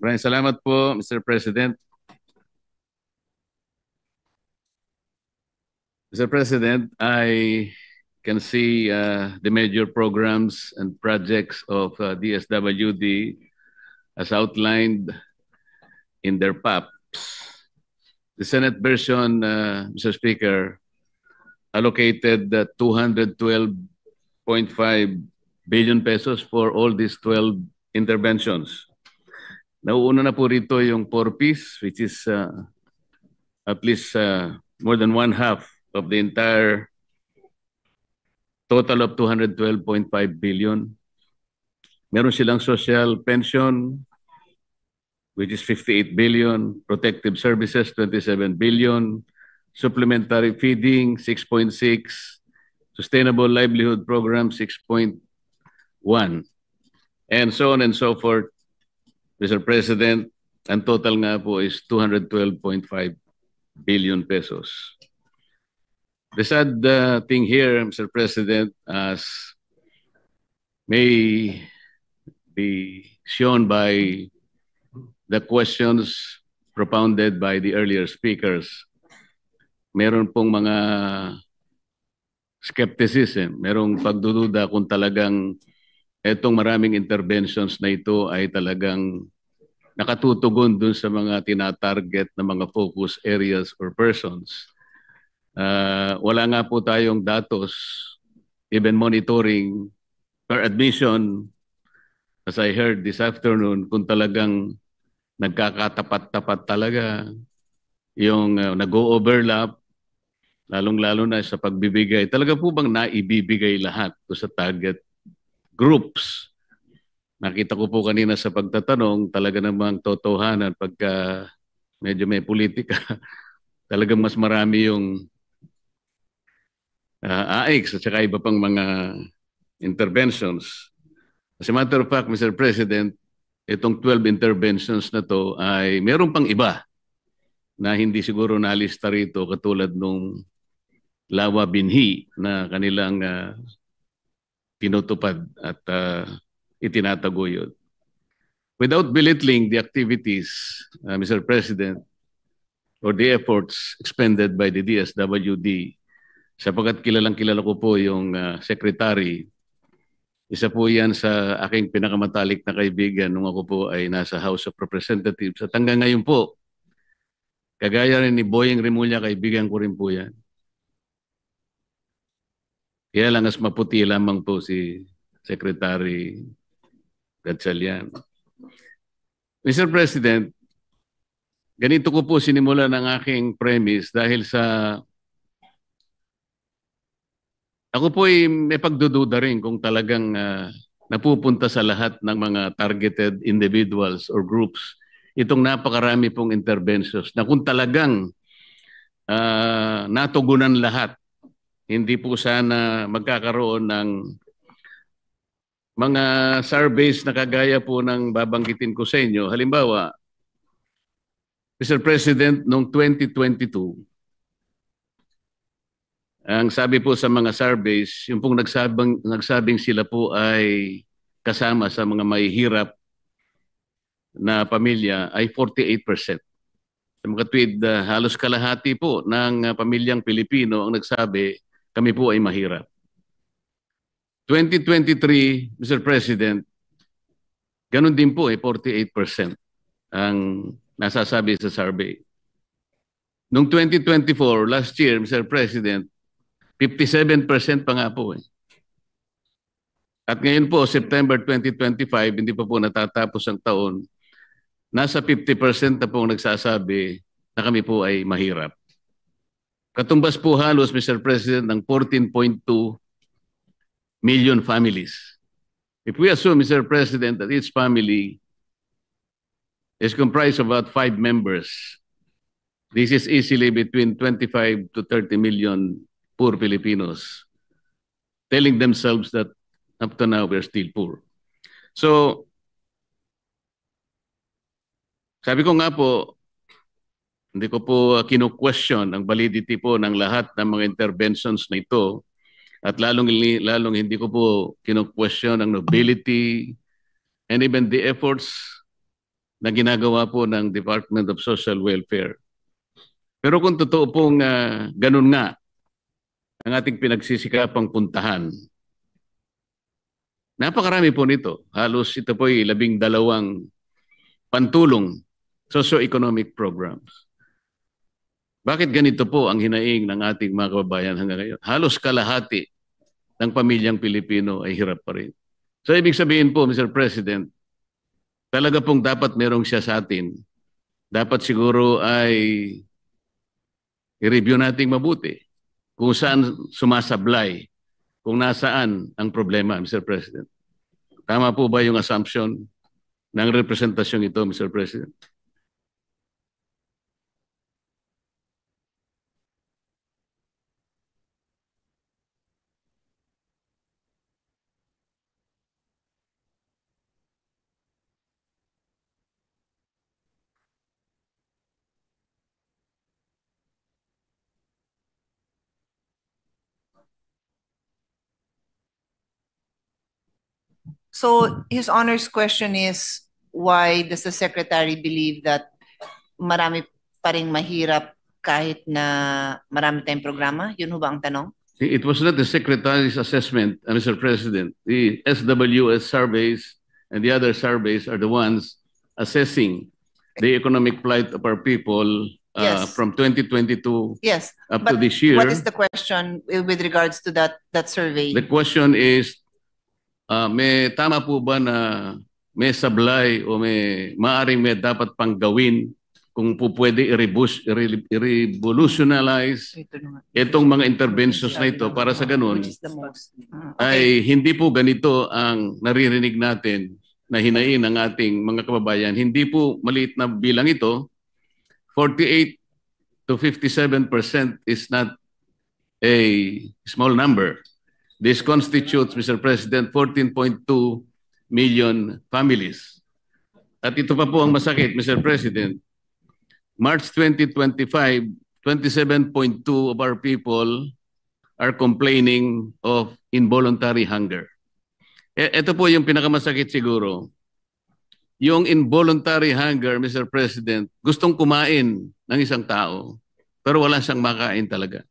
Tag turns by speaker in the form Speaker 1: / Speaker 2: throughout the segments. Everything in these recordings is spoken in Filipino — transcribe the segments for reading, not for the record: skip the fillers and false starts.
Speaker 1: Maraming salamat po, Mr. President. Mr. President, I can see the major programs and projects of DSWD as outlined in their PAPs. The Senate version, Mr. Speaker, allocated 212.5 billion pesos for all these 12 interventions. Nauuna na po rito yung 4Ps, which is at least more than one half of the entire total of 212.5 billion. Meron silang social pension, which is 58 billion, protective services, 27 billion, supplementary feeding, 6.6, sustainable livelihood program, 6.1, and so on and so forth. Mr. President, ang total nga po is 212.5 billion pesos. The sad thing here, Mr. President, as may be shown by the questions propounded by the earlier speakers, meron pong mga skepticism, merong pagdududa kung talagang etong maraming interventions na ito ay talagang nakatutugon dun sa mga tinatarget na mga focus areas or persons. Wala nga po tayong datos, even monitoring per admission, as I heard this afternoon, kung talagang nagkakatapat-tapat talaga yung nag-o-overlap, lalong-lalo na sa pagbibigay. Talaga po bang naibibigay lahat to sa target groups? Nakita ko po kanina sa pagtatanong, talaga namang totohanan pagka medyo may politika, talagang mas marami yung AICs at saka iba pang mga interventions. As a matter of fact, Mr. President, itong 12 interventions na to ay meron pang iba na hindi siguro nalista rito katulad nung Lawa Binhi na kanilang tinutupad at itinataguyod. Without belittling the activities, Mr. President, or the efforts expended by the DSWD, sapagkat kilalang-kilala ko po yung secretary, isa po yan sa aking pinakamatalik na kaibigan nung ako po ay nasa House of Representatives. At hanggang ngayon po, kagaya rin ni Boyeng Remulla, kaibigan ko rin po yan. Kaya lang as maputi lamang po si Secretary Gatchalian. Mr. President, ganito ko po sinimula ng aking premise dahil sa ako po ay may pagdududa rin kung talagang napupunta sa lahat ng mga targeted individuals or groups itong napakarami pong interventions na kung talagang natugunan lahat, hindi po sana magkakaroon ng mga surveys na kagaya po ng babanggitin ko sa inyo. Halimbawa, Mr. President, noong 2022, ang sabi po sa mga surveys, yung pong nagsabing sila po ay kasama sa mga mahihirap na pamilya ay 48%. Sa mga tweet, halos kalahati po ng pamilyang Pilipino ang nagsabi, kami po ay mahirap. 2023, Mr. President, ganun din po 48% ang nasasabi sa survey. Noong 2024, last year, Mr. President, 57% pa nga po. At ngayon po, September 2025, hindi pa po natatapos ang taon, nasa 50% na po nagsasabi na kami po ay mahirap. Katumbas po halos, Mr. President, ng 14.2 million families. If we assume, Mr. President, that each family is comprised of about 5 members, this is easily between 25 to 30 million poor Filipinos telling themselves that up to now we're still poor. So, sabi ko nga po, hindi ko po kinu-question ang validity po ng lahat ng mga interventions na ito. At lalong hindi ko po kinu-question ang nobility and even the efforts na ginagawa po ng Department of Social Welfare. Pero kung totoo pong ganun nga ang ating pinagsisikapang puntahan, napakarami po nito. Halos ito po ay 12 pantulong socio-economic programs. Bakit ganito po ang hinaing ng ating mga kababayan hanggang ngayon? Halos kalahati ng pamilyang Pilipino ay hirap pa rin. So ibig sabihin po, Mr. President, talaga pong dapat merong siya sa atin. Dapat siguro ay i-review nating mabuti kung saan sumasablay, kung nasaan ang problema, Mr. President. Tama po ba yung assumption ng representasyong ito, Mr. President?
Speaker 2: So His Honor's question is, why does the Secretary believe that marami pa ring mahirap kahit na marami tayong programa? Yun ho ba ang tanong?
Speaker 1: It was not the Secretary's assessment, Mr. President. The SWS surveys and the other surveys are the ones assessing the economic plight of our people
Speaker 2: Yes.
Speaker 1: from 2022
Speaker 2: Yes.
Speaker 1: up
Speaker 2: But
Speaker 1: to this year.
Speaker 2: what is the question with regards to that survey?
Speaker 1: The question is, may tama po ba na may sablay o may maaring may dapat pang gawin kung po pwede i-revolutionize
Speaker 2: Ito naman.
Speaker 1: itong mga interventions na ito para sa ganun
Speaker 2: Which is the most?
Speaker 1: ay hindi po ganito ang naririnig natin na hinain ng ating mga kababayan. Hindi po maliit na bilang ito. 48 to 57% is not a small number. This constitutes, Mr. President, 14.2 million families. At ito pa po ang masakit, Mr. President. March 2025, 27.2 of our people are complaining of involuntary hunger. Ito po yung pinakamasakit siguro. Yung involuntary hunger, Mr. President, gustong kumain ng isang tao, pero wala siyang makain talaga.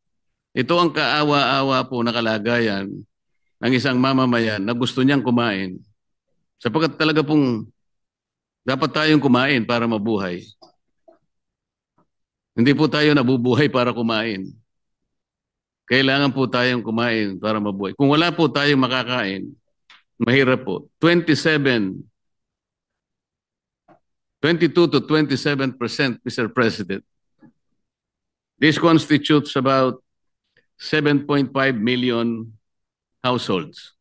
Speaker 1: Ito ang kaawa-awa po na kalagayan ng isang mamamayan na gusto niyang kumain. Sapagkat talaga pong dapat tayong kumain para mabuhay. Hindi po tayo nabubuhay para kumain. Kailangan po tayong kumain para mabuhay. Kung wala po tayong makakain, mahirap po. 22 to 27%, Mr. President. This constitutes about 7.5 million households.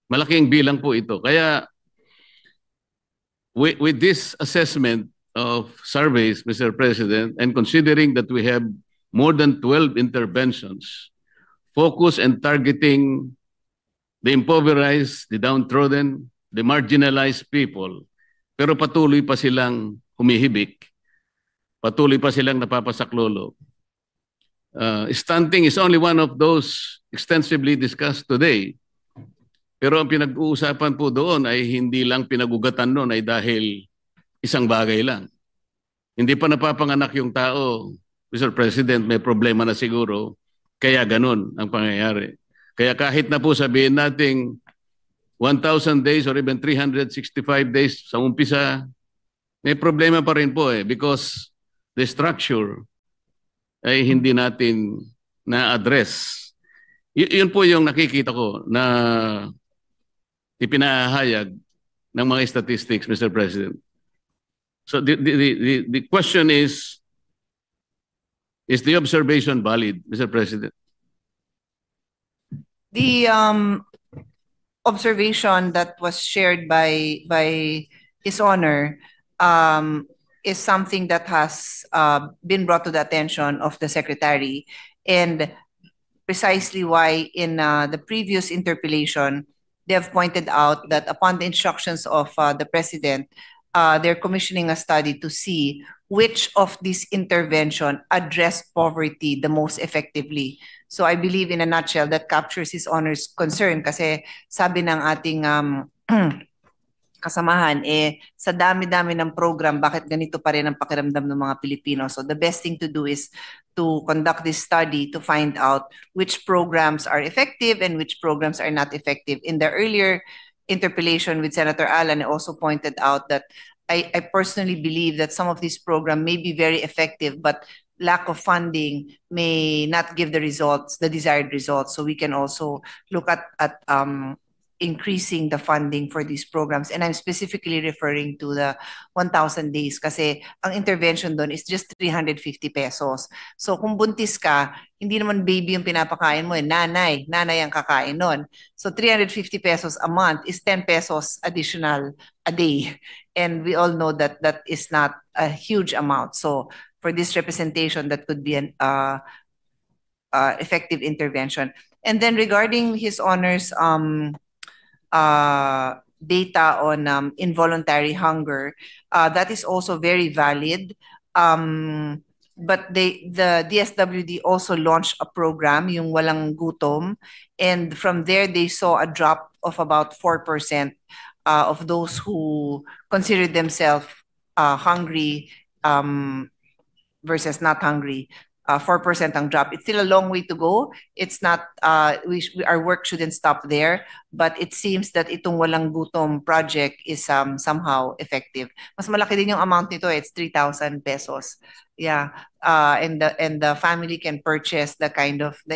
Speaker 1: Malaking bilang po ito. Kaya with this assessment of surveys, Mr. President, and considering that we have more than 12 interventions, focus and targeting the impoverished, the downtrodden, the marginalized people, pero patuloy pa silang humihibik, patuloy pa silang napapasaklolo. Stunting is only one of those extensively discussed today. Pero ang pinag-uusapan po doon ay hindi lang pinagugatan noon ay dahil isang bagay lang. Hindi pa napapanganak yung tao, Mr. President, may problema na siguro, kaya ganun ang pangyayari. Kaya kahit na po sabihin nating 1,000 days or even 365 days sa umpisa, may problema pa rin po because the structure ay hindi natin na-address. Yun po yung nakikita ko na ipinahayag ng mga statistics, Mr. President. So the question is the observation valid, Mr. President?
Speaker 2: The observation that was shared by His Honor is something that has been brought to the attention of the Secretary, and precisely why in the previous interpellation, they have pointed out that upon the instructions of the President, they're commissioning a study to see which of these intervention address poverty the most effectively. So I believe in a nutshell that captures His Honor's concern kasi sabi ng ating kasamahan, sa dami-dami ng program, bakit ganito pa rin ang pakiramdam ng mga Pilipino? So the best thing to do is to conduct this study to find out which programs are effective and which programs are not effective. In the earlier interpellation with Senator Alan, I also pointed out that I personally believe that some of these programs may be very effective, but lack of funding may not give the results, the desired results. So we can also look at increasing the funding for these programs. And I'm specifically referring to the 1,000 days kasi ang intervention doon is just 350 pesos. So kung buntis ka, hindi naman baby yung pinapakain mo, nanay ang kakain nun. So 350 pesos a month is 10 pesos additional a day. And we all know that that is not a huge amount. So for this representation, that could be an effective intervention. And then regarding His Honor's data on involuntary hunger, that is also very valid. But the DSWD also launched a program, yung Walang Gutom, and from there they saw a drop of about 4% of those who consider themselves hungry versus not hungry. 4% ang drop. It's still a long way to go. It's not, our work shouldn't stop there, but it seems that itong Walang Gutom project is somehow effective. Mas malaki din yung amount nito, it's 3,000 pesos. Yeah, and the family can purchase the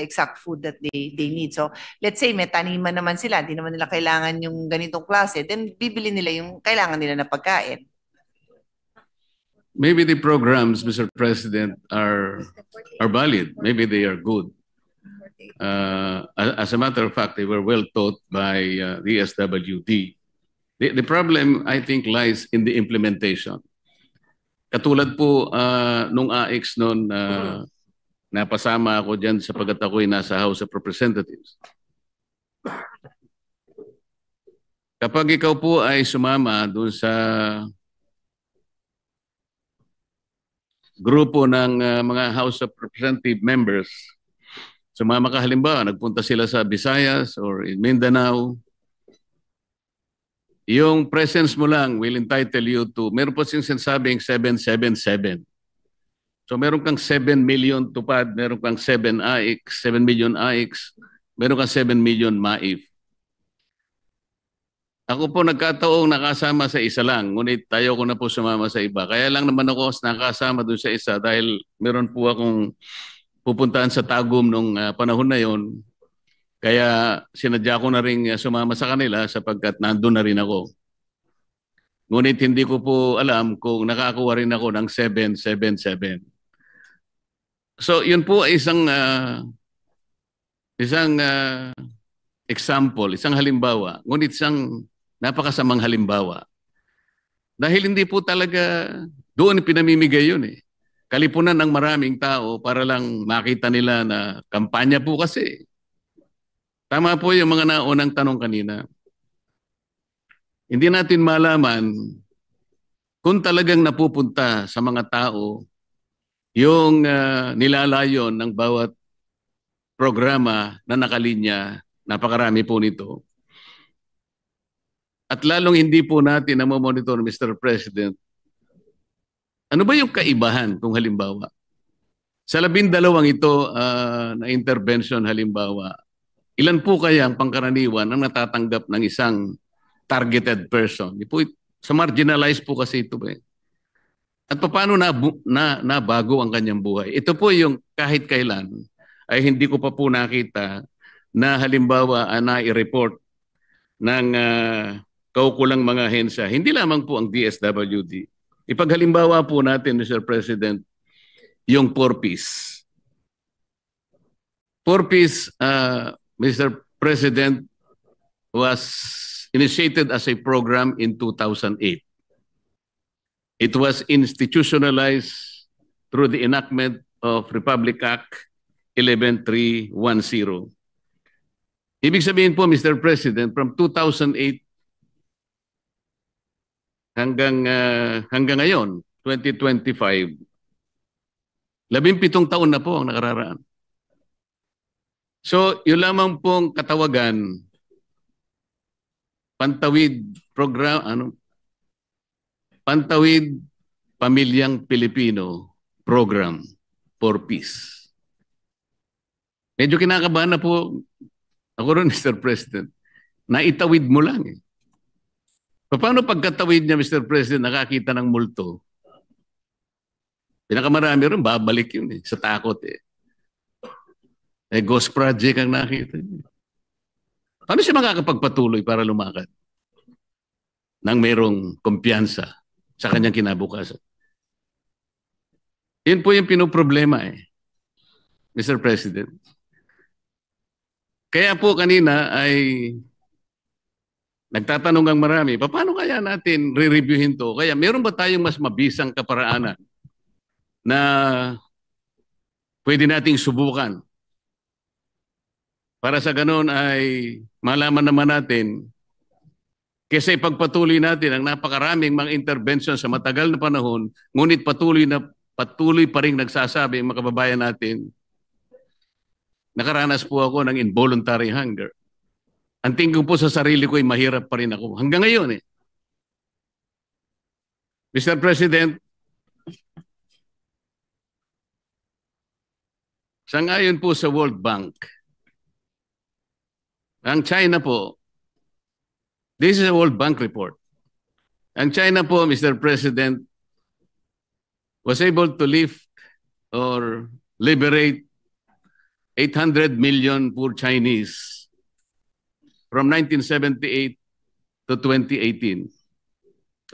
Speaker 2: exact food that they need. So let's say may taniman naman sila, hindi naman nila kailangan yung ganitong klase, then bibili nila yung kailangan nila na pagkain.
Speaker 1: Maybe the programs, Mr. President, are valid. Maybe they are good. As a matter of fact, they were well taught by the SWD. The problem, I think, lies in the implementation. Katulad po nung AX noon, napasama ako dyan sapagat ako'y nasa House of Representatives. Kapag ikaw po ay sumama doon sa grupo ng mga House of Representative members, sumama ka halimbawa, nagpunta sila sa Visayas or in Mindanao, yung presence mo lang will entitle you to, meron po siyang sinasabing 777. So meron kang 7 million tupad, meron kang 7 million AIX, meron kang 7 million MAIF. Ako po nagkataong nakasama sa isa lang, ngunit tayo ko na po sumama sa iba. Kaya lang naman ako nakasama doon sa isa dahil meron po akong pupuntahan sa Tagum nung panahon na yon. Kaya sinadya ko na rin sumama sa kanila sapagkat nandun na rin ako. Ngunit hindi ko po alam kung nakakuha rin ako ng 777. So yun po ay isang example, isang halimbawa. Ngunit isang napakasamang halimbawa. Dahil hindi po talaga doon pinamimigay yun eh. Kalipunan ng maraming tao para lang makita nila na kampanya po kasi. Tama po yung mga naunang tanong kanina. Hindi natin malaman kung talagang napupunta sa mga tao yung nilalayon ng bawat programa na nakalinya. Napakarami po nito. At lalong hindi po natin namomonitor, Mr. President, ano ba yung kaibahan kung halimbawa? Sa 12 ito na intervention halimbawa, ilan po kaya ang pangkaraniwan ang natatanggap ng isang targeted person? Sa marginalized po kasi ito eh. At paano nabago ang kanyang buhay? Ito po yung kahit kailan ay hindi ko pa po nakita na halimbawa na-i-report ng kaukulang mga ahensya. Hindi lamang po ang DSWD. Ipaghalimbawa po natin, Mr. President, yung 4Ps. 4Ps, Mr. President, was initiated as a program in 2008. It was institutionalized through the enactment of Republic Act 11310. Ibig sabihin po, Mr. President, from 2008 hanggang ngayon, 2025, 17 taon na po ang nakararaan. So, yun lamang pong katawagan, Pantawid program, Pantawid Pamilyang Pilipino Program for Peace. Medyo kinakabahan na po ako ron, Mr. President. Naitawid mo lang eh. Paano pagkatawid niya, Mr. President, nakakita ng multo? Pinakamarami ron, babalik yun eh, sa takot eh. Ghost project ang nakita niya. Paano siya makakapagpatuloy para lumakad? Nang mayroong kumpiyansa sa kanyang kinabukasan. Yun po yung pinoproblema eh, Mr. President. Kaya po kanina ay nagtatanong ang marami, paano kaya natin re-reviewin to? Kaya meron ba tayong mas mabisang kaparaanan na pwede nating subukan? Para sa ganun ay malaman naman natin kaysa ipagpatuloy natin ang napakaraming mga intervention sa matagal na panahon, ngunit patuloy pa rin nagsasabi ang mga kababayan natin, nakaranas po ako ng involuntary hunger. Ang tingin ko po sa sarili ko ay mahirap pa rin ako. Hanggang ngayon eh. Mr. President, sangayon po sa World Bank, ang China po, this is a World Bank report. Ang China po, Mr. President, was able to lift or liberate 800 million poor Chinese from 1978 to 2018,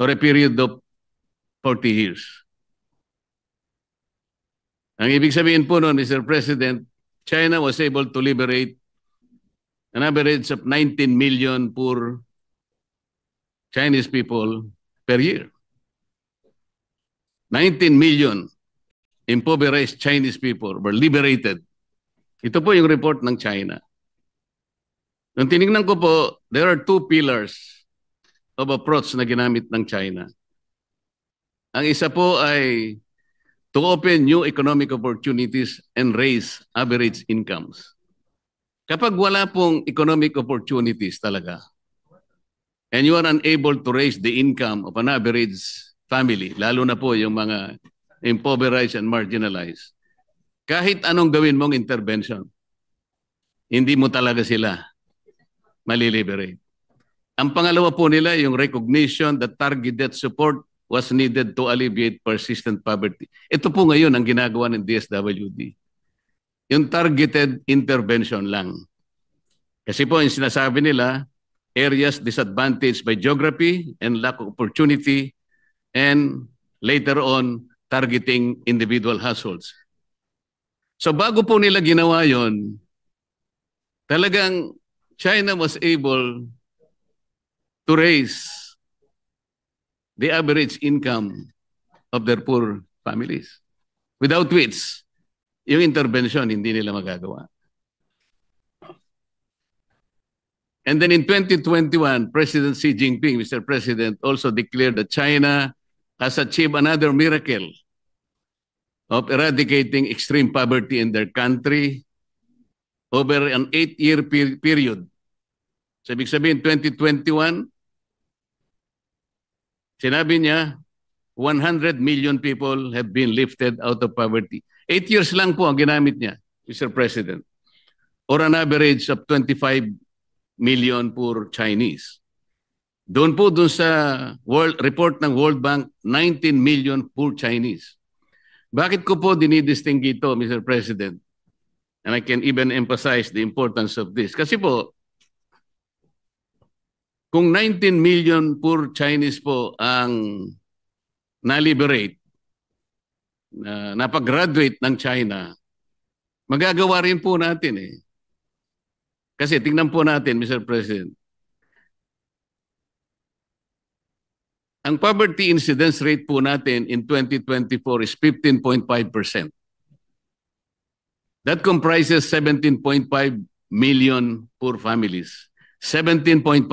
Speaker 1: or a period of 40 years. Ang ibig sabihin po noon, Mr. President, China was able to liberate an average of 19 million poor Chinese people per year. 19 million impoverished Chinese people were liberated. Ito po yung report ng China. Nung tinignan ko po, there are two pillars of approach na ginamit ng China. Ang isa po ay to open new economic opportunities and raise average incomes. Kapag wala pong economic opportunities talaga, and you are unable to raise the income of an average family, lalo na po yung mga impoverished and marginalized, kahit anong gawin mong intervention, hindi mo talaga sila maliliberate. Ang pangalawa po nila, yung recognition that targeted support was needed to alleviate persistent poverty. Ito po ngayon ang ginagawa ng DSWD. Yung targeted intervention lang. Kasi po yung sinasabi nila, areas disadvantaged by geography and lack of opportunity, and later on, targeting individual households. So bago po nila ginawa yon, talagang China was able to raise the average income of their poor families. Without which, yung intervention hindi nila magagawa. And then in 2021, President Xi Jinping, Mr. President, also declared that China has achieved another miracle of eradicating extreme poverty in their country over an 8-year period. So, ibig sabihin, 2021, sinabi niya, 100 million people have been lifted out of poverty. 8 years lang po ang ginamit niya, Mr. President, or an average of 25 million poor Chinese. Doon sa report ng World Bank, 19 million poor Chinese. Bakit ko po dinidistingue ito, Mr. President? And I can even emphasize the importance of this. Kasi po, kung 19 million poor Chinese po ang na-liberate, napag-graduate ng China, magagawa rin po natin eh. Kasi tingnan po natin, Mr. President, ang poverty incidence rate po natin in 2024 is 15.5%. That comprises 17.5 million poor families. 17.5.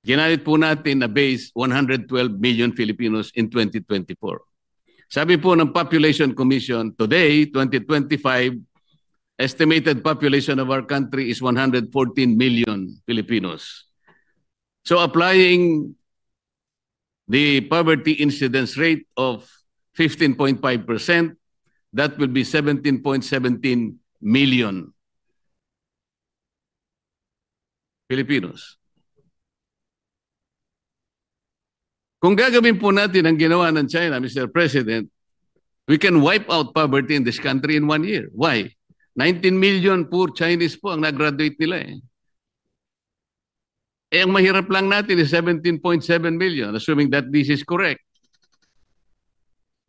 Speaker 1: Ginamit po natin na base 112 million Filipinos in 2024. Sabi po ng Population Commission, today, 2025, estimated population of our country is 114 million Filipinos. So applying the poverty incidence rate of 15.5%, that will be 17.17 million Filipinos. Kung gagawin po natin ang ginawa ng China, Mr. President, we can wipe out poverty in this country in 1 year. Why? 19 million poor Chinese po ang nag-graduate nila eh. Eh, ang mahirap lang natin is 17.7 million, assuming that this is correct.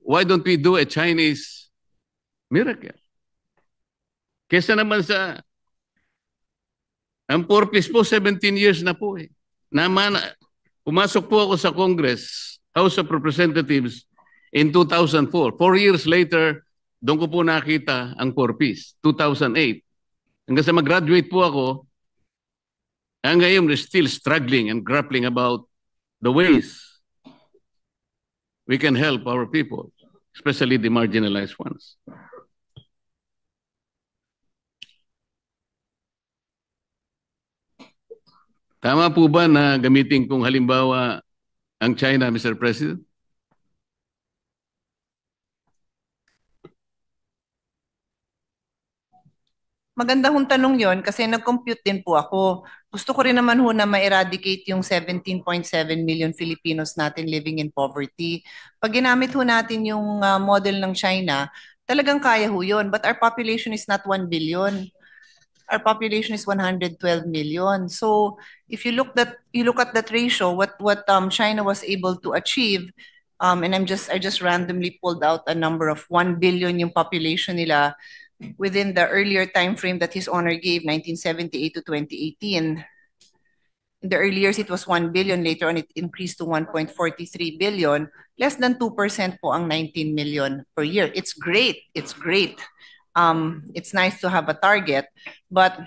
Speaker 1: Why don't we do a Chinese miracle? Kesa naman sa, ang poor peace po, 17 years na po eh. Pumasok po ako sa Congress, House of Representatives in 2004. 4 years later, doon ko po nakita ang poor peace, 2008. Hanggang sa mag-graduate po ako, ngayon we're still struggling and grappling about the ways we can help our people, especially the marginalized ones. Tama po ba na gamitin kong halimbawa ang China, Mr. President?
Speaker 2: Maganda hong tanong yon kasi nag-compute din po ako. Gusto ko rin naman ho na ma-eradicate yung 17.7 million Filipinos natin living in poverty. Pag ginamit ho natin yung model ng China, talagang kaya ho yun. But our population is not 1 billion. Our population is 112 million. So if you look at that ratio, what China was able to achieve, and I just randomly pulled out a number of 1 billion yung population nila within the earlier time frame that His Honor gave, 1978 to 2018. In the early years, it was 1 billion. Later on, it increased to 1.43 billion. Less than 2% po ang 19 million per year. It's great. It's great. It's nice to have a target, but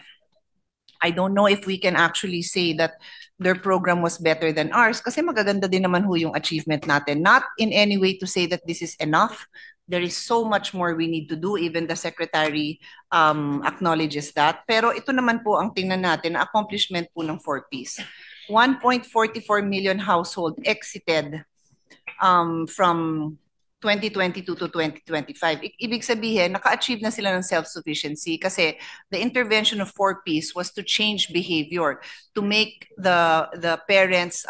Speaker 2: I don't know if we can actually say that their program was better than ours kasi magaganda din naman ho yung achievement natin. Not in any way to say that this is enough. There is so much more we need to do. Even the Secretary acknowledges that. Pero ito naman po ang tingnan natin, na accomplishment po ng 4Ps. 1.44 million household exited from 2022 to 2025. Ibig sabihin, naka-achieve na sila ng self-sufficiency kasi the intervention of 4Ps was to change behavior, to make the parents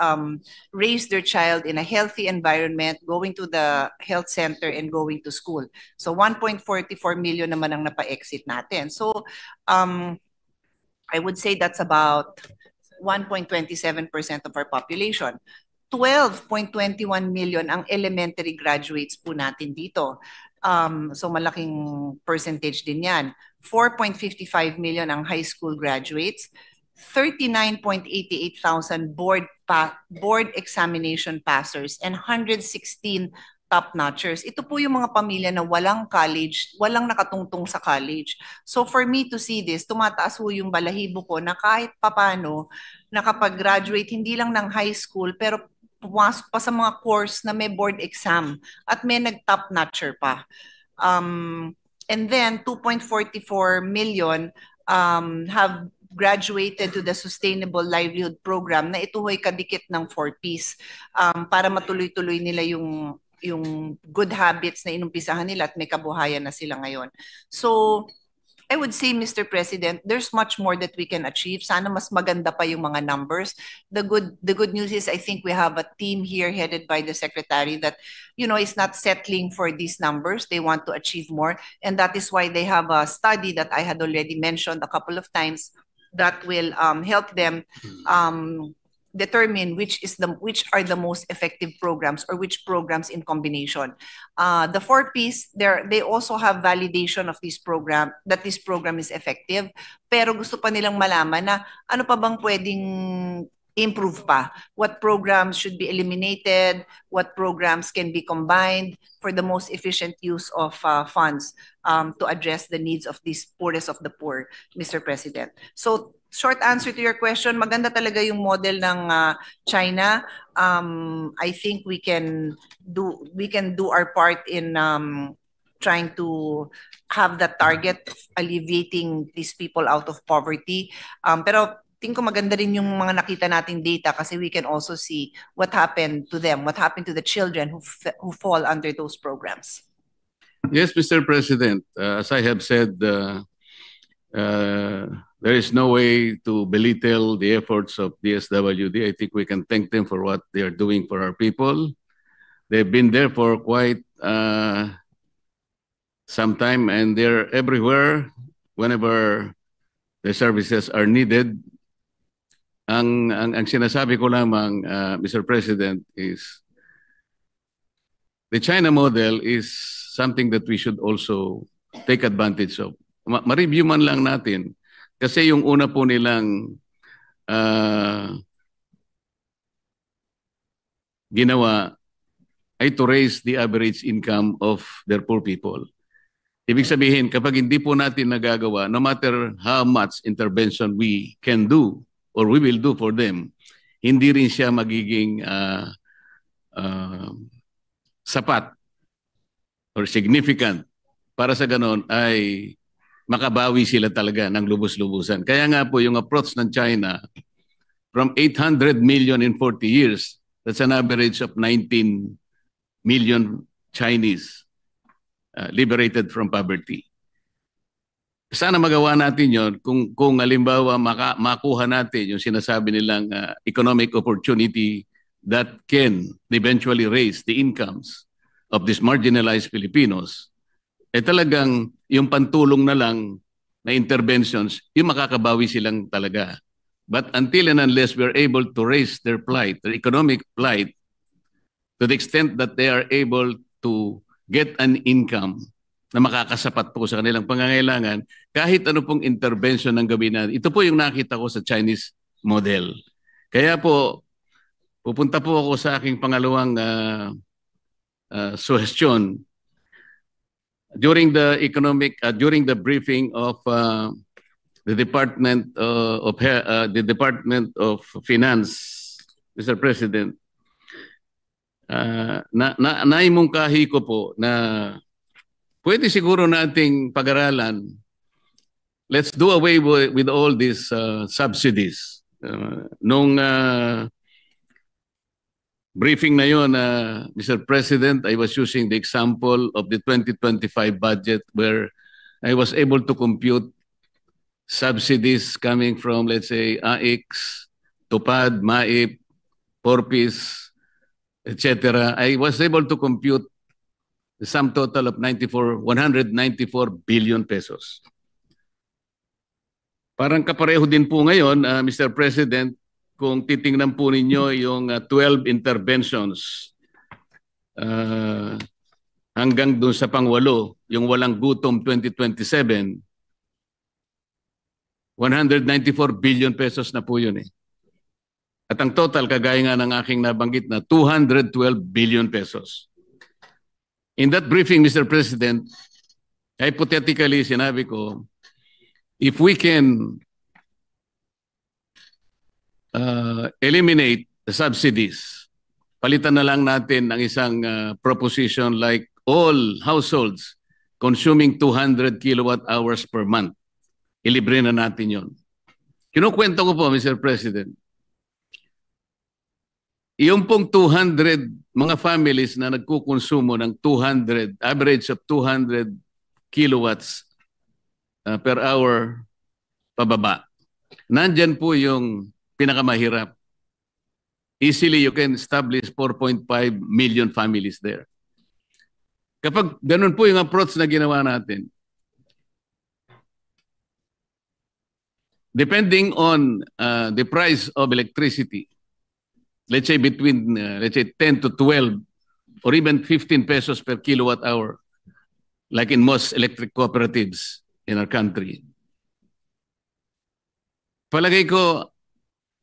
Speaker 2: raise their child in a healthy environment, going to the health center and going to school. So 1.44 million naman ang napa-exit natin. So I would say that's about 1.27% of our population. 12.21 million ang elementary graduates po natin dito. So malaking percentage din yan. 4.55 million ang high school graduates. 39.88,000 board examination passers and 116 top-notchers. Ito po yung mga pamilya na walang college, walang nakatungtong sa college. So for me to see this, tumataas po yung balahibo ko na kahit papano nakapag-graduate hindi lang ng high school pero pumasok pa sa mga course na may board exam at may nag-top notcher pa. And then 2.44 million have graduated to the Sustainable Livelihood Program na ito ay kadikit ng 4Ps para matuloy-tuloy nila yung good habits na inumpisahan nila at may kabuhayan na sila ngayon. So I would say, Mr. President, there's much more that we can achieve. Sana mas maganda pa yung mga numbers. The good news is I think we have a team here headed by the Secretary that, is not settling for these numbers. They want to achieve more. And that is why they have a study that I had already mentioned a couple of times that will help them determine which are the most effective programs or which programs in combination. The 4Ps, they also have validation of this program, that this program is effective, pero gusto pa nilang malaman na ano pa bang pwedeng improve pa. What programs should be eliminated, what programs can be combined for the most efficient use of funds to address the needs of these poorest of the poor, Mr. President. So short answer to your question, maganda talaga yung model ng China. I think we can do our part in trying to have that target of alleviating these people out of poverty. Pero tingin ko maganda rin yung mga nakita nating data kasi we can also see what happened to them, what happened to the children who fall under those programs.
Speaker 1: Yes, Mr. President, as I have said, there is no way to belittle the efforts of DSWD. I think we can thank them for what they are doing for our people. They've been there for quite some time, and they're everywhere whenever the services are needed. Ang sinasabi ko lamang, Mr. President, is the China model is something that we should also take advantage of. Ma-review man lang natin. Kasi yung una po nilang ginawa ay to raise the average income of their poor people. Ibig sabihin, kapag hindi po natin nagagawa, no matter how much intervention we can do or we will do for them, hindi rin siya magiging sapat or significant para sa ganon ay makabawi sila talaga ng lubos-lubusan. Kaya nga po yung approach ng China from 800 million in 40 years, that's an average of 19 million Chinese liberated from poverty. Sana magawa natin yon kung halimbawa makuha natin yung sinasabi nilang economic opportunity that can eventually raise the incomes of these marginalized Filipinos, talagang yung pantulong na lang na interventions, yung makakabawi silang talaga. But until and unless we're able to raise their plight, their economic plight, to the extent that they are able to get an income na makakasapat po sa kanilang pangangailangan, kahit ano pong intervention ng gawin natin. Ito po yung nakita ko sa Chinese model. Kaya po, pupunta po ako sa aking pangalawang suggestion. During the briefing of the Department of Finance, Mr. President, naimungkahi ko po na pwede siguro nating pag-aralan. Let's do away with all these subsidies. Nung briefing na yun, Mr. President, I was using the example of the 2025 budget where I was able to compute subsidies coming from, let's say, AIX, TUPAD, MAIP, PORPIS, etc. I was able to compute the sum total of 194 billion pesos. Parang kapareho din po ngayon, Mr. President, kung titingnan po ninyo yung 12 interventions hanggang doon sa pang-8, yung walang gutom 2027, 194 billion pesos na po yun eh. At ang total, kagaya nga ng aking nabanggit na 212 billion pesos. In that briefing, Mr. President, hypothetically, sinabi ko, if we can eliminate the subsidies, palitan na lang natin ang isang proposition like all households consuming 200 kilowatt hours per month. Ilibre na natin yon. Kinukwento ko po, Mr. President, yung pong 200 mga families na nagkukonsumo ng 200, average of 200 kilowatts per hour pababa, nandyan po yung pinakamahirap. Easily, you can establish 4.5 million families there. Kapag ganun po yung approach na ginawa natin, depending on the price of electricity, let's say between, let's say 10 to 12 or even 15 pesos per kilowatt hour, like in most electric cooperatives in our country. Palagay ko,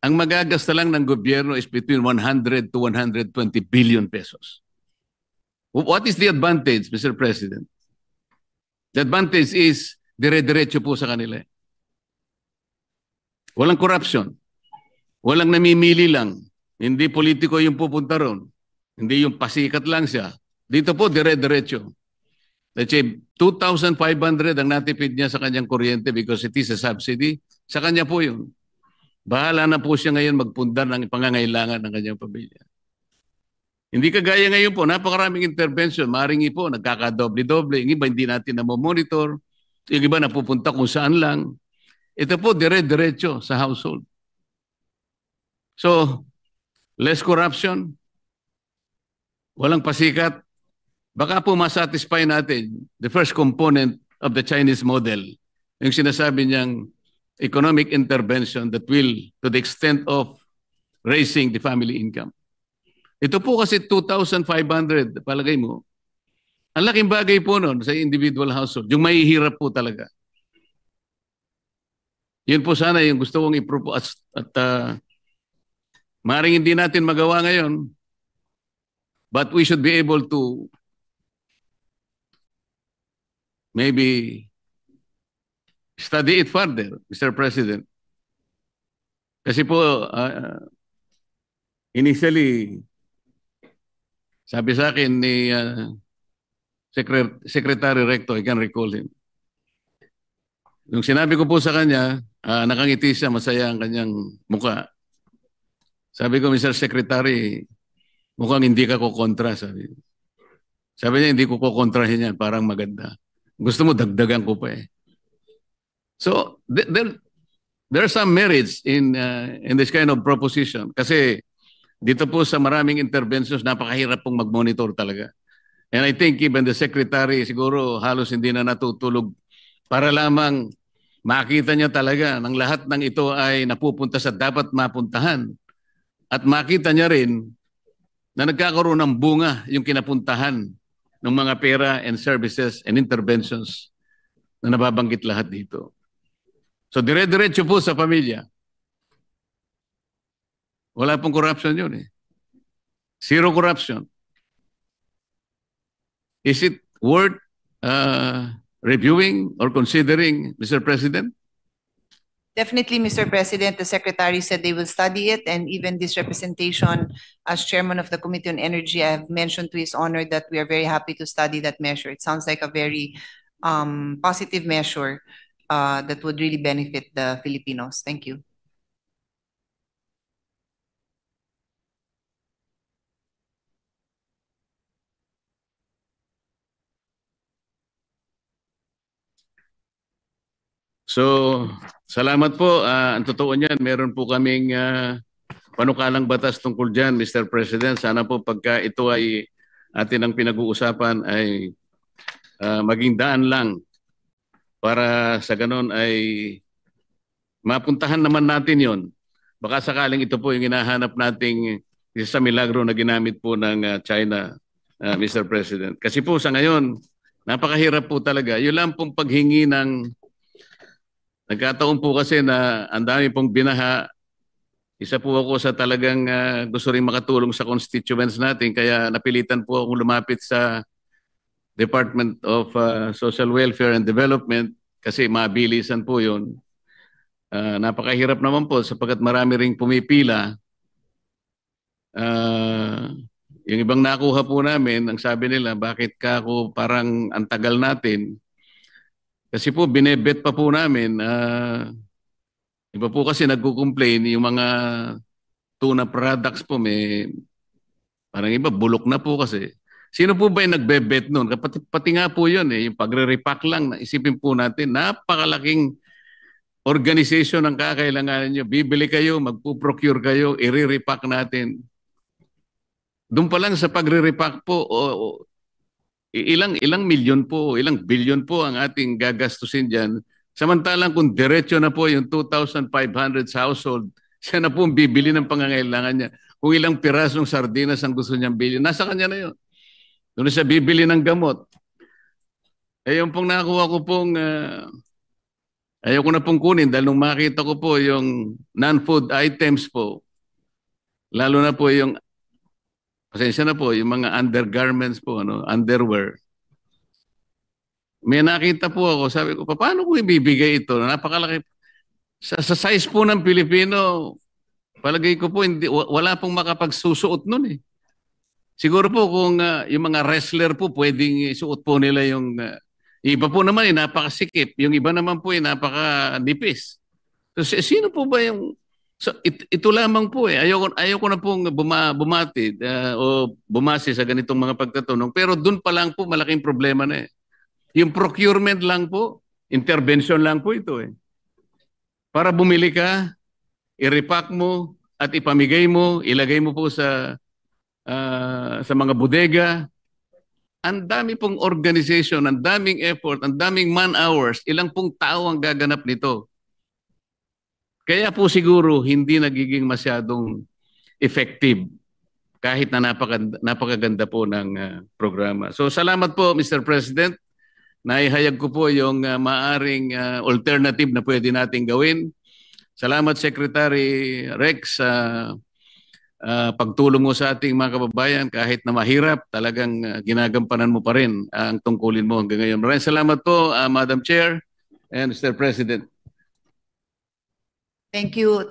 Speaker 1: ang magagasta lang ng gobyerno is between 100 to 120 billion pesos. What is the advantage, Mr. President? The advantage is dire-diretso po sa kanila. Walang corruption. Walang namimili lang. Hindi politiko yung pupunta ron. Hindi yung pasikat lang siya. Dito po, dire-diretso. Let's say, 2,500 ang natipid niya sa kanyang kuryente because it is a subsidy. Sa kanya po yun. Bahala na po siya ngayon magpundar ng pangangailangan ng kanyang pamilya. Hindi kagaya ngayon po, napakaraming intervention. Maring po, nagkakadoble-doble. Yung iba hindi natin na-monitor. Yung iba napupunta kung saan lang. Ito po, dire-diretso sa household. So, less corruption, walang pasikat. Baka po masatisfy natin the first component of the Chinese model. Yung sinasabi niyang economic intervention that will, to the extent of raising the family income. Ito po kasi 2,500, palagay mo. Ang laking bagay po noon sa individual household. Yung mahihirap po talaga. Yun po sana yung gusto kong i-propose at maaaring hindi natin magawa ngayon, but we should be able to maybe study it further, Mr. President. Kasi po, initially, sabi sa akin ni Secretary Recto, I can recall him. Nung sinabi ko po sa kanya, nakangiti siya, masaya ang kanyang muka. Sabi ko, Mr. Secretary, mukhang hindi ka kukontra, sabi. Sabi niya, hindi ko kukontrahin yan, parang maganda. Gusto mo, dagdagan ko pa eh. So, there are some merits in this kind of proposition. Kasi dito po sa maraming interventions, napakahirap pong mag-monitor talaga. And I think even the Secretary, siguro halos hindi na natutulog para lamang makita niya talaga ng lahat ng ito ay napupunta sa dapat mapuntahan. At makita niya rin na nagkakaroon ng bunga yung kinapuntahan ng mga pera and services and interventions na nababanggit lahat dito. So dire-diretso po sa pamilya. Wala pong corruption yun eh. Zero corruption. Is it worth reviewing or considering, Mr. President?
Speaker 2: Definitely, Mr. President, the Secretary said they will study it, and even this representation as Chairman of the Committee on Energy, I have mentioned to His Honor that we are very happy to study that measure. It sounds like a very positive measure that would really benefit the Filipinos. Thank you.
Speaker 1: So, salamat po. Ang totoo niyan, meron po kaming panukalang batas tungkol dyan, Mr. President. Sana po pagka ito ay atin ang pinag-uusapan ay maging daan lang para sa ganon ay mapuntahan naman natin yon. Baka sakaling ito po yung hinahanap nating isa sa milagro na ginamit po ng China, Mr. President. Kasi po sa ngayon, napakahirap po talaga. Yun lang pong paghingi ng nagkataon po kasi na ang dami pong binaha. Isa po ako sa talagang gusto rin makatulong sa constituents natin kaya napilitan po akong lumapit sa Department of Social Welfare and Development kasi mabilisan po yun. Napakahirap naman po sapagkat marami ring pumipila. Yung ibang nakuha po namin, ang sabi nila, bakit ka ako parang antagal natin? Kasi po, binebet pa po namin. Iba po kasi nagko-complain, yung mga tuna products po, may parang iba, bulok na po kasi. Sino po ba yung nagbe-bet noon? Pati nga po yun, yung pagre-repack lang, isipin po natin, napakalaking organization ang kakailanganan nyo. Bibili kayo, magpo-procure kayo, i-repack natin. Doon pa lang sa pagre-repack po, ilang milyon po, ilang bilyon po ang ating gagastusin dyan. Samantalang kung diretso na po yung 2,500 sa household, siya na po ang bibili ng pangangailangan niya. Kung ilang pirasong sardinas ang gusto niyang bilhin, nasa kanya na yun. Doon siya bibili ng gamot. Eh yung pong nakuha ko pong, ayaw ko na pong kunin dahil nung makita ko po yung non-food items po, lalo na po yung pasensya na po, yung mga undergarments po, underwear. May nakita po ako, sabi ko, paano ko ibibigay ito? Napakalaki. Sa size po ng Pilipino, palagay ko po, wala pong makapagsusuot nun eh. Siguro po kung yung mga wrestler po, pwedeng isuot po nila yung, iba po naman napakasikip. Yung iba naman po napakadipis. So, sino po ba yung So ito lamang po eh. Ayoko na pong bumati o bumase sa ganitong mga pagtatanong. Pero doon pa lang po malaking problema na eh. Yung procurement lang po, intervention lang po ito eh. Para bumili ka, i-repack mo at ipamigay mo, ilagay mo po sa mga bodega. Ang dami pong organization, ang daming effort, ang daming man hours, ilang pong tao ang gaganap nito. Kaya po siguro hindi nagiging masyadong effective kahit na napakaganda po ng programa. So salamat po Mr. President. Naihayag ko po yung maaring alternative na pwede nating gawin. Salamat Secretary Rex sa pagtulong mo sa ating mga kababayan kahit na mahirap, talagang ginagampanan mo pa rin ang tungkulin mo hanggang ngayon. Maraming salamat po Madam Chair and Mr. President.
Speaker 2: Thank you,